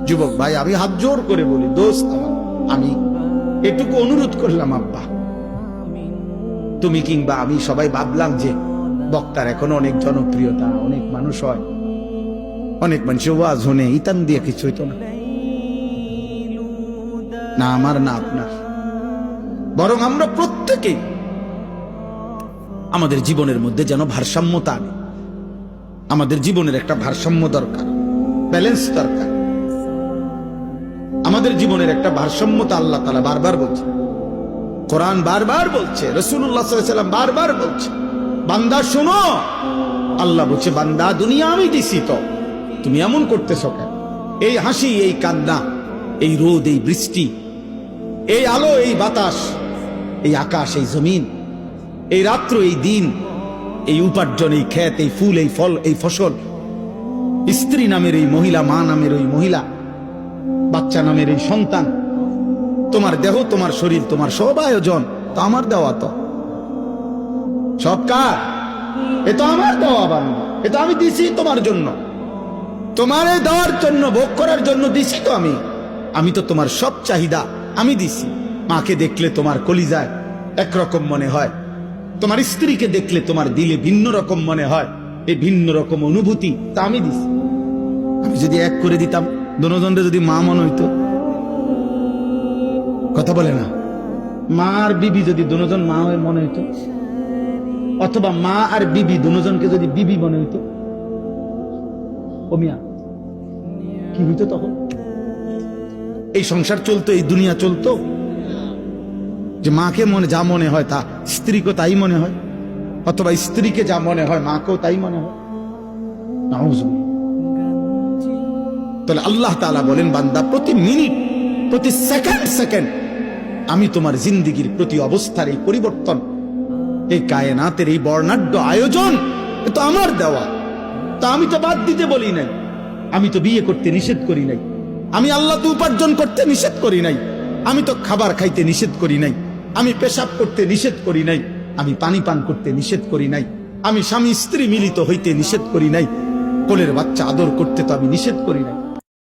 যুবক ভাই, আমি হাত জোর করে বলি, দোস্ত আমার, আমি এটুকু অনুরোধ করলাম, আব্বা তুমি কিংবা আমি সবাই ভাবলাম যে বক্তার এখন অনেক জনপ্রিয়তা, অনেক মানুষ হয়, অনেক মানুষের ওয়াজ হনে ইতান দিয়ে কিছু হইতো না, না আমার না আপনার, বরং আমরা প্রত্যেকেই আমাদের জীবনের মধ্যে যেন ভারসাম্যতা আনে। আমাদের জীবনের একটা ভারসাম্য দরকার, ব্যালেন্স দরকার। আমাদের জীবনের একটা ভারসাম্যতা আল্লাহ তাআলা বারবার বলছে, কোরআন বারবার বলছে, রাসূলুল্লাহ সাল্লাল্লাহু আলাইহি ওয়াসাল্লাম বারবার বলছে, বান্দা শোনো, আল্লাহ বলছে বান্দা দুনিয়া আমি দিছি, তো তুমি এমন করতেছো কেন? এই হাসি, এই কান্না, এই রোদ, এই বৃষ্টি, এই আলো, এই বাতাস, এই আকাশ, এই জমিন, এই রাত্র, এই দিন, এই উপার্জন, এই ক্ষেত, এই ফুল, এই ফল, এই ফসল, স্ত্রী নামের এই মহিলা, মা নামের ওই মহিলা, বাচ্চা নামের এই সন্তান, তোমার দেহ, তোমার শরীর, তোমার সব আয়োজন তো আমার দেওয়া, তো সব কার? এ তো আমার দেওয়া বান্দা, এ তো আমি দিছি তোমার জন্য, তোমারে দেওয়ার জন্য, ভোগ করার জন্য দিছি তো আমি তো তোমার সব চাহিদা আমি দিছি। মাকে দেখলে তোমার কলিজায় একরকম মনে হয়, তোমার স্ত্রীকে দেখলে তোমার দিলে ভিন্ন রকম মনে হয়, এই ভিন্ন রকম অনুভূতি তা আমি দিছি। আমি যদি এক করে দিতাম, দুজনরে যদি মা মনে হইতো, কথা বলে না, মা আর বিবি যদি দুজন মা হয়ে মনে হইতো, অথবা মা আর বিবি দুজনকে যদি বিবি মনে হইতো, ও মিয়া কি হইতো তখন? এই সংসার চলতো, এই দুনিয়া চলতো, যে মাকে মনে যা মনে হয় তা স্ত্রীকে তাই মনে হয়, অথবা স্ত্রীকে যা মনে হয় মাকেও তাই মনে হয়। নাউজুবিল্লাহ। তাহলে আল্লাহ তাআলা বলেন, বান্দা প্রতি মিনিট, প্রতি সেকেন্ড আমি তোমার জিন্দেগির প্রতি অবস্থার এই পরিবর্তন, এই কায়নাতের এই বর্ণাঢ্য আয়োজন, এ তো আমার দেওয়া। তা আমি তো বাদ দিতে বলি নাই, আমি তো বিয়ে করতে নিষেধ করি নাই, আমি আল্লাহ তো উপার্জন করতে নিষেধ করি নাই, আমি তো খাবার খাইতে নিষেধ করি নাই, আমি পেশাব করতে নিষেধ করি নাই, আমি পানি পান করতে নিষেধ করি নাই, আমি স্বামী স্ত্রী মিলিত হইতে নিষেধ করি নাই, কোলের বাচ্চা আদর করতে তো আমি নিষেধ করি নাই।